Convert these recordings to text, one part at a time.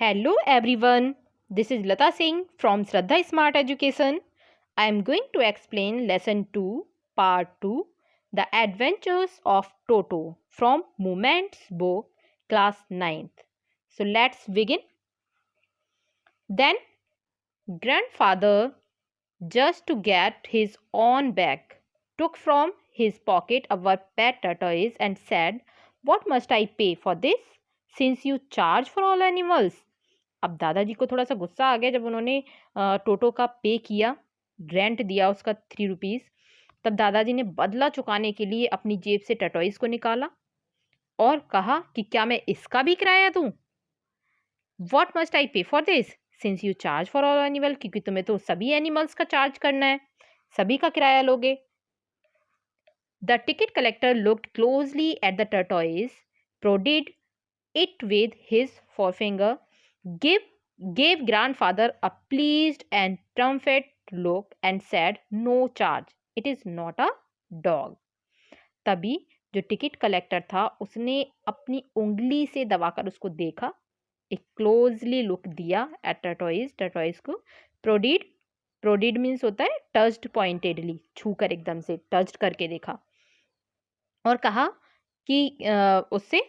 Hello everyone, this is Lata Singh from Shraddha Smart Education. I am going to explain lesson 2, part 2, The Adventures of Toto from Moments book, class 9th. So let's begin. Then grandfather, just to get his own back, took from his pocket our pet tortoise and said, "What must I pay for this, since you charge for all animals?" अब दादाजी को थोड़ा सा गुस्सा आ गया जब उन्होंने टोटो का पे किया, रेंट दिया उसका 3 रुपीज़। तब दादाजी ने बदला चुकाने के लिए अपनी जेब से टर्टोइज को निकाला और कहा कि क्या मैं इसका भी किराया दूं? वॉट मस्ट आई पे for this, since you charge for all animal, क्योंकि तुम्हें तो सभी एनिमल्स का चार्ज करना है, सभी का किराया लोगे। The ticket collector looked closely at the tortoise, prodded it with his forefinger, gave, gave grandfather a pleased and triumphant look and said, "No charge. It is not a dog." तभी जो ticket collector था उसने अपनी उंगली से दबाकर उसको देखा, एक क्लोजली लुक दिया एट टर्टोइज को। प्रोडिड प्रोडिड मीन्स होता है टच्ड पॉइंटेडली, छू कर एकदम से टच्ड करके देखा और कहा कि उससे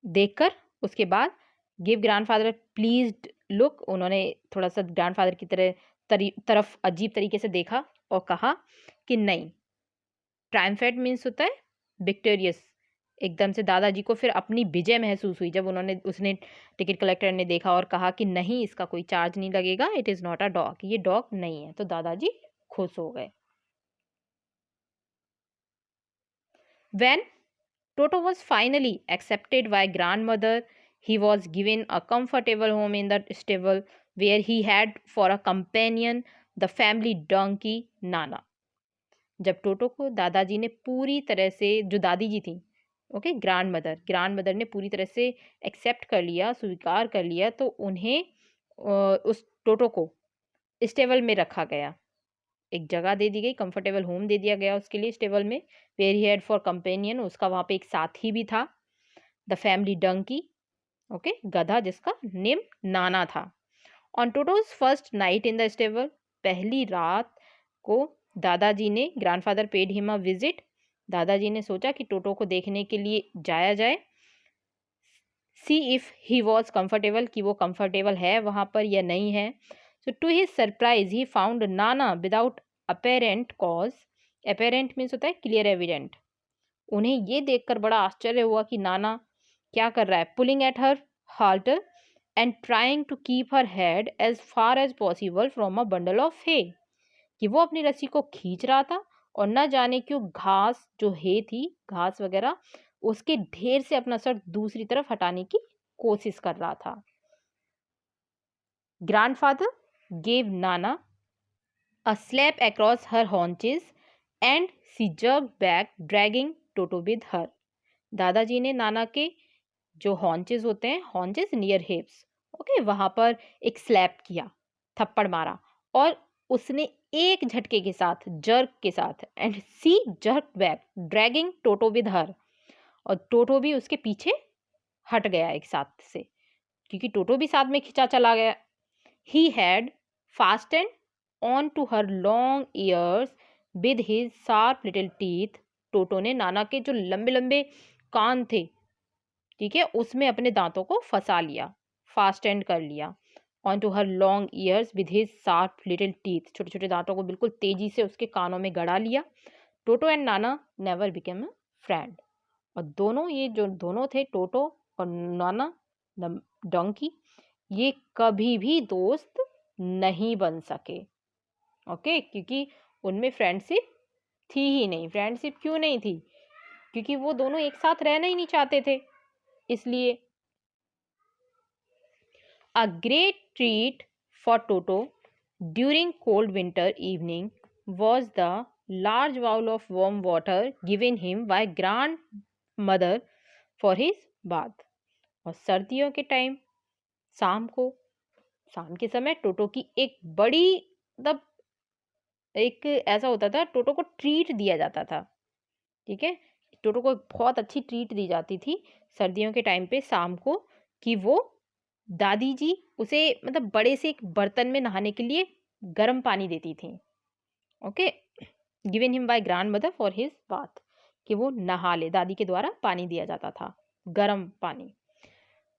देखकर उसके बाद गिव ग्रैंडफादर प्लीज्ड लुक, उन्होंने थोड़ा सा ग्रैंडफादर की तरफ अजीब तरीके से देखा और कहा कि नहीं। ट्रायम्फेंट मीन्स होता है विक्टोरियस। एकदम से दादाजी को फिर अपनी विजय महसूस हुई जब उसने टिकट कलेक्टर ने देखा और कहा कि नहीं, इसका कोई चार्ज नहीं लगेगा, it is not a dog, ये डॉग नहीं है। तो दादाजी खुश हो गए। When Toto was finally accepted by grandmother, he was given a comfortable home in the stable where he had for a companion the family donkey Nana. जब टोटो को दादाजी ने पूरी तरह से, जो दादी जी थी, ओके, ग्रैंडमदर ने पूरी तरह से एक्सेप्ट कर लिया, स्वीकार कर लिया, तो उन्हें उस टोटो को स्टेबल में रखा गया, एक जगह दे दी गई, कंफर्टेबल होम दे दिया गया उसके लिए स्टेबल में। Where he had for companion, उसका वहाँ पे एक साथी भी था। द फैमिली डंकी, ओके, गधा जिसका नेम नाना था। On टोटोज first night in the stable, पहली रात को दादाजी ने, grandfather paid him a visit, दादाजी ने सोचा कि टोटो को देखने के लिए जाया जाए। See if he was comfortable, कि वो कंफर्टेबल है वहाँ पर या नहीं है। So to his surprise, he found Nana without apparent cause. Apparent means होता है clear evident. उन्हें ये देखकर बड़ा आश्चर्य हुआ कि नाना क्या कर रहा है, pulling at her halter and trying to keep her head as far as possible from a bundle of hay. कि वो अपनी रस्सी को खींच रहा था और न जाने क्यों घास, जो है थी घास वगैरह, उसके ढेर से अपना सर दूसरी तरफ हटाने की कोशिश कर रहा था। Grandfather gave Nana a slap across her haunches and she jerked back, dragging Toto with her. दादाजी ने नाना के जो हॉन्चेस होते हैं, हॉन्चेस नियर हिप्स, ओके, वहां पर एक स्लैप किया, थप्पड़ मारा, और उसने एक झटके के साथ, जर्क के साथ, and she jerk back, dragging Toto with her, और टोटो भी उसके पीछे हट गया एक साथ से, क्योंकि टोटो भी साथ में खिंचा चला गया। He had fastened on to her long ears with his sharp little teeth. टोटो ने नाना के जो लंबे लंबे कान थे, ठीक है, उसमें अपने दांतों को फंसा लिया, फास्टेंड कर लिया। On to her long ears with his sharp little teeth, छोटे छोटे दांतों को बिल्कुल तेजी से उसके कानों में गड़ा लिया। टोटो and Nana never became a friend, और दोनों, ये जो दोनों थे, टोटो और नाना द डोंकी, ये कभी भी दोस्त नहीं बन सके, ओके, क्योंकि उनमें फ्रेंडशिप थी ही नहीं। फ्रेंडशिप क्यों नहीं थी? क्योंकि वो दोनों एक साथ रहना ही नहीं चाहते थे, इसलिए। A great treat for Toto during cold winter evening was the large bowl of warm water given him by grandmother for his bath. और सर्दियों के टाइम, शाम के समय टोटो की एक बड़ी, मतलब एक ऐसा होता था, टोटो को ट्रीट दिया जाता था, ठीक है, टोटो को बहुत अच्छी ट्रीट दी जाती थी सर्दियों के टाइम पे शाम को, कि वो दादी जी उसे मतलब बड़े से एक बर्तन में नहाने के लिए गर्म पानी देती थी। Okay, given him by grandmother for his bath, कि वो नहा ले, दादी के द्वारा पानी दिया जाता था, गर्म पानी।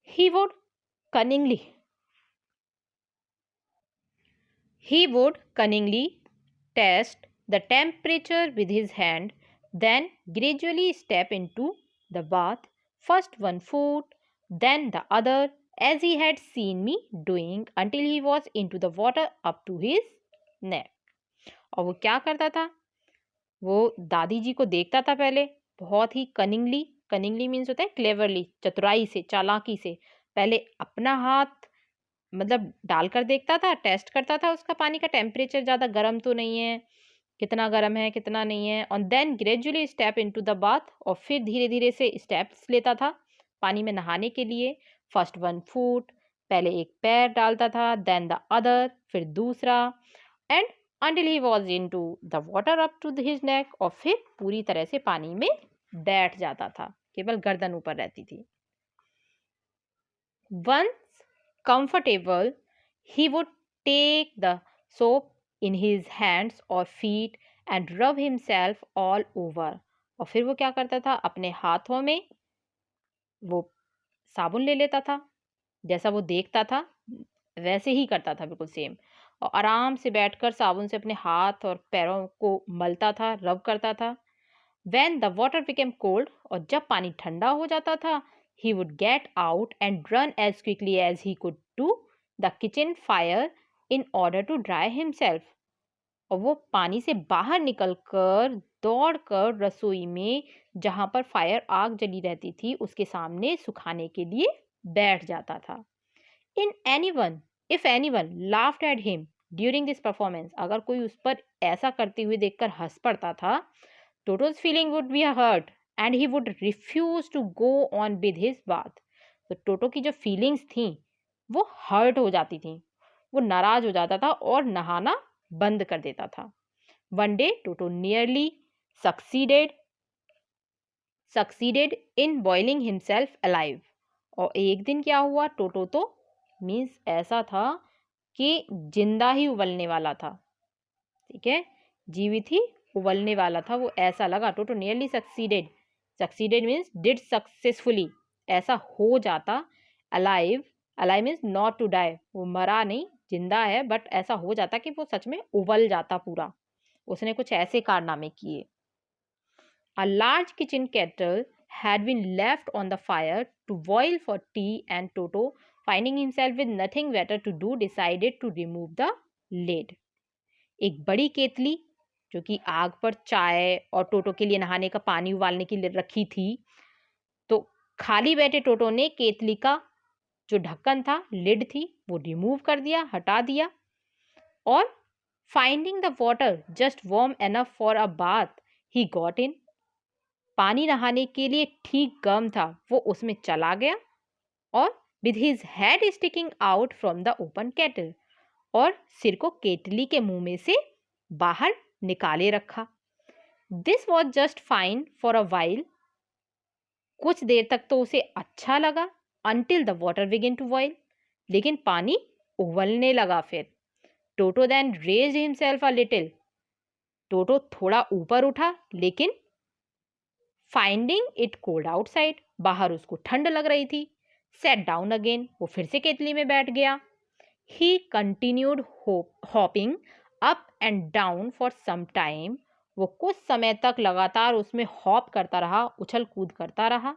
He would cunningly He would cunningly test the temperature with his hand, then gradually step into the bath, first one foot, then the other, as he had seen me doing, until he was into the water up to his neck. और वो क्या करता था? वो दादी जी को देखता था पहले, बहुत ही कनिंगली, कनिंगली मीन्स होता है क्लेवरली, चतुराई से, चालाकी से, पहले अपना हाथ मतलब डालकर देखता था, टेस्ट करता था उसका पानी का टेम्परेचर ज़्यादा गर्म तो नहीं है, कितना गर्म है कितना नहीं है, और then gradually step into the bath, और फिर धीरे धीरे से स्टेप्स लेता था पानी में नहाने के लिए। फर्स्ट वन फुट, पहले एक पैर डालता था, देन द अदर, फिर दूसरा, and until he was into the water up to his neck, और फिर पूरी तरह से पानी में बैठ जाता था, केवल गर्दन ऊपर रहती थी। Once comfortable, he would take the soap in his hands or feet and rub himself all over. और फिर वो क्या करता था? अपने हाथों में वो साबुन ले लेता था, जैसा वो देखता था वैसे ही करता था, बिल्कुल सेम, और आराम से बैठकर साबुन से अपने हाथ और पैरों को मलता था, रब करता था। When the water became cold, और जब पानी ठंडा हो जाता था, he would get out and run as quickly as he could to the kitchen fire in order to dry himself. और वो पानी से बाहर निकलकर दौड़कर रसोई में, जहां पर फायर आग जली रहती थी, उसके सामने सुखाने के लिए बैठ जाता था। If anyone laughed at him during this performance, अगर कोई उस पर ऐसा करते हुए देखकर हंस पड़ता था, Toto's feeling would be hurt and he would refuse to go on with his bath. तो टोटो की जो फीलिंग्स थी वो हर्ट हो जाती थी, वो नाराज हो जाता था और नहाना बंद कर देता था। One day Toto nearly succeeded in boiling himself alive. और एक दिन क्या हुआ? टोटो तो मीन्स ऐसा था कि जिंदा ही उबलने वाला था, ठीक है, जीवित ही उबलने वाला था, वो ऐसा लगा। Toto nearly succeeded means did successfully, ऐसा हो जाता। Alive means not to die, वो मरा नहीं, जिंदा है, बट ऐसा हो जाता कि वो सच में उबल जाता पूरा, उसने कुछ ऐसे कारनामे किए। A large kitchen kettle had been left on the fire to boil for tea, and Toto, finding himself with nothing better to do, decided to remove the lid. एक बड़ी केतली जो कि आग पर चाय और टोटो के लिए नहाने का पानी उबालने के लिए रखी थी, तो खाली बैठे टोटो ने केतली का जो ढक्कन था, लिड थी, वो रिमूव कर दिया, हटा दिया, और finding the water just warm enough for a bath he got in, पानी नहाने के लिए ठीक गर्म था, वो उसमें चला गया, और with his head sticking out from the open kettle, और सिर को केतली के मुंह में से बाहर निकाले रखा। This was just fine for a while, कुछ देर तक तो उसे अच्छा लगा, until the water begin to boil, लेकिन पानी उबलने लगा। फिर Toto then raised himself a little, Toto थोड़ा ऊपर उठा, लेकिन फाइंडिंग इट कोल्ड आउटसाइड, बाहर उसको ठंड लग रही थी। सेट डाउन अगेन, वो फिर से केतली में बैठ गया। He continued hopping up and down for some time, वो कुछ समय तक लगातार उसमें हॉप करता रहा, उछल कूद करता रहा।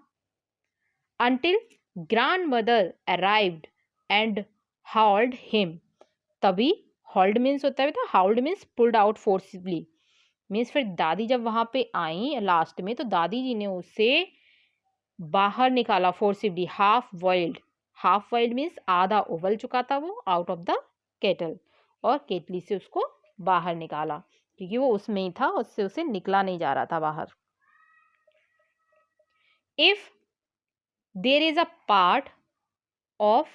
Until grandmother arrived and hauled him, तभी हॉल्ड मीन्स होता है, hauled means pulled out forcefully, means फिर दादी जब वहां पे आई लास्ट में, तो दादी जी ने उसे बाहर निकाला फोर्सिबली, हाफ बॉइल्ड मीन्स आधा उबल चुका था वो, आउट ऑफ द केटल, और केतली से उसको बाहर निकाला, क्योंकि वो उसमें ही था, उससे उसे निकला नहीं जा रहा था बाहर। If there is a part of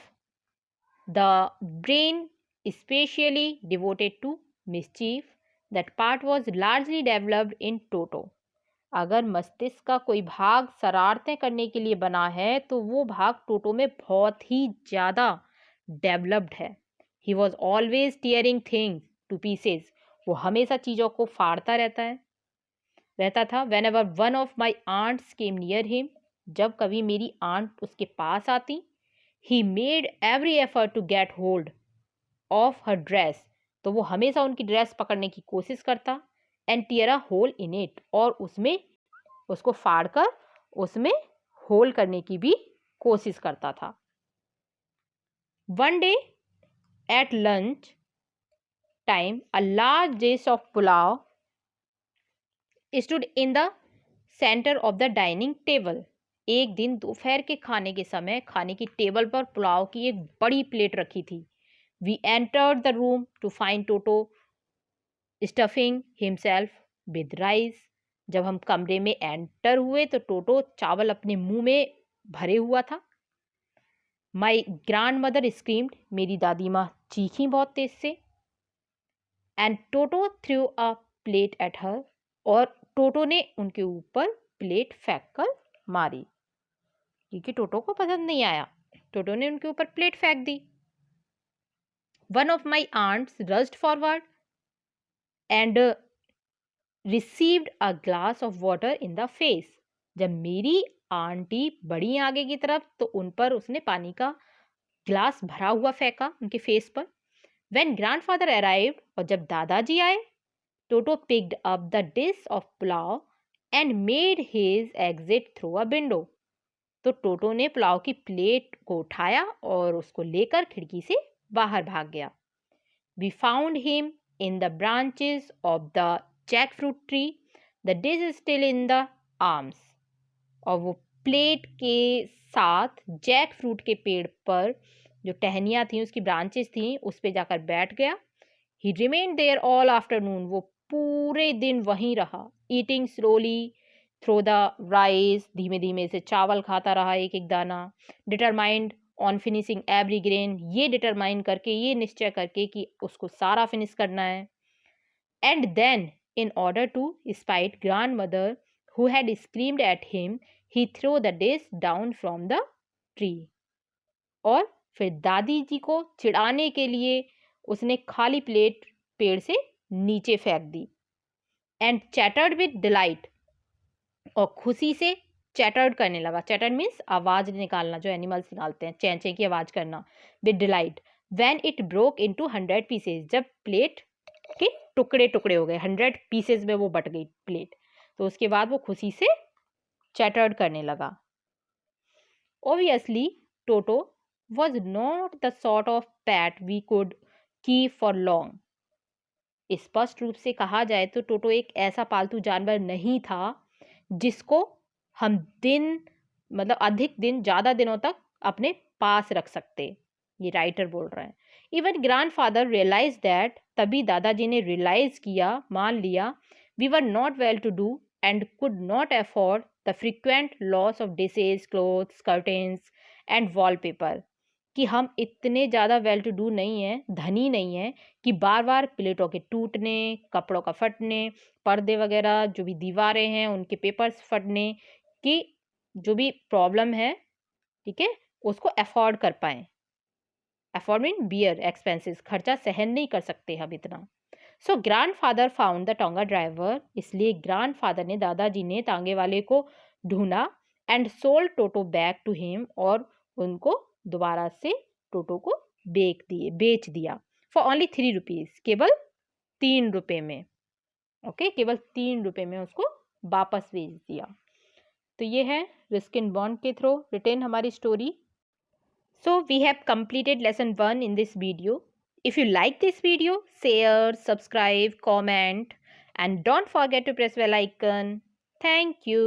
the brain specially devoted to mischief, that part was largely developed in Toto, अगर मस्तिष्क का कोई भाग शरारतें करने के लिए बना है, तो वो भाग टोटो में बहुत ही ज़्यादा डेवलप्ड है। He was always tearing things to pieces, वो हमेशा चीज़ों को फाड़ता रहता था। Whenever one of my aunts came near him, जब कभी मेरी आंट उसके पास आती, he made every effort to get hold of her dress, तो वो हमेशा उनकी ड्रेस पकड़ने की कोशिश करता, and tear a hole in it, और उसमें उसको फाड़कर उसमें होल करने की भी कोशिश करता था। One day at lunch time a large dish of pulao stood in the centre of the dining table. एक दिन दोपहर के खाने के समय खाने की टेबल पर पुलाव की एक बड़ी प्लेट रखी थी। We entered the room to find Toto stuffing himself with rice. जब हम कमरे में एंटर हुए तो टोटो चावल अपने मुंह में भरे हुआ था। माई ग्रैंड मदर स्क्रीम्ड, मेरी दादी माँ चीखी बहुत तेज से। And Toto through a plate at her, और टोटो ने उनके ऊपर प्लेट फेंक कर मारी, क्योंकि टोटो को पसंद नहीं आया। टोटो ने उनके ऊपर प्लेट फेंक दी। One of my aunts rushed forward and received a glass of water in the face. जब मेरी आंटी बढ़ी आगे की तरफ तो उन पर उसने पानी का ग्लास भरा हुआ फेंका उनके फेस पर। व्हेन ग्रैंडफादर अराइव्ड, और जब दादाजी आए, Toto picked up the dish of pulao and made his exit through a window, तो टोटो ने पुलाव की प्लेट को उठाया और उसको लेकर खिड़की से बाहर भाग गया। We found him in the branches of the jackfruit tree, the dish is still in the arms, और वो प्लेट के साथ जैक फ्रूट के पेड़ पर जो टहनियाँ थी, उसकी ब्रांचेस थी, उस पे जाकर बैठ गया। He remained there all afternoon, वो पूरे दिन वहीं रहा। Eating slowly through the rice, धीमे धीमे से चावल खाता रहा एक एक दाना। Determined on finishing every grain, ये डिटरमाइन करके, ये निश्चय करके कि उसको सारा फिनिश करना है। And then in order to spite grandmother who had screamed at him, he threw the dish down from the tree, और फिर दादी जी को चिढ़ाने के लिए उसने खाली प्लेट पेड़ से नीचे फेंक दी। एंड चैटर्ड विद डिलाइट, और खुशी से चैटर्ड करने लगा। चैटर्ड मीन्स आवाज निकालना, जो एनिमल्स निकालते हैं, चैं चैं की आवाज करना। With delight when it broke into 100 pieces, जब प्लेट के टुकड़े टुकड़े हो गए, 100 पीसेस में वो बट गई प्लेट, तो उसके बाद वो खुशी से चैटर्ड करने लगा। Obviously, Toto was not the sort of pet we could keep for long. स्पष्ट रूप से कहा जाए तो टोटो एक ऐसा पालतू जानवर नहीं था जिसको हम अधिक दिन, ज़्यादा दिनों तक अपने पास रख सकते। ये राइटर बोल रहे हैं। इवन ग्रैंडफादर रियलाइज दैट, तभी दादाजी ने रियलाइज किया, मान लिया, we were not well to do and could not afford the frequent loss of dishes, clothes, curtains and wallpaper, कि हम इतने ज़्यादा वेल टू डू नहीं हैं, धनी नहीं हैं कि बार बार प्लेटों के टूटने, कपड़ों का फटने, पर्दे वगैरह जो भी दीवारें हैं उनके पेपर्स फटने की जो भी प्रॉब्लम है, ठीक है, उसको अफोर्ड कर पाएँ। अफोर्ड मीन बियर एक्सपेंसेस, खर्चा सहन नहीं कर सकते हम इतना। So grandfather found the tonga driver, इसलिए ग्रैंडफादर ने, दादाजी ने तांगे वाले को ढूंढा। And sold Toto back to him, और उनको दोबारा से टोटो को बेच दिया। फॉर ओनली 3 रुपीज़, केवल 3 रुपये में। ओके, केवल 3 रुपये में उसको वापस बेच दिया। तो ये है रस्किन बॉन्ड के थ्रू रिटेन हमारी स्टोरी। So we have completed lesson 1 in this video. If you like this video, share, subscribe, comment, and don't forget to press bell icon. Thank you.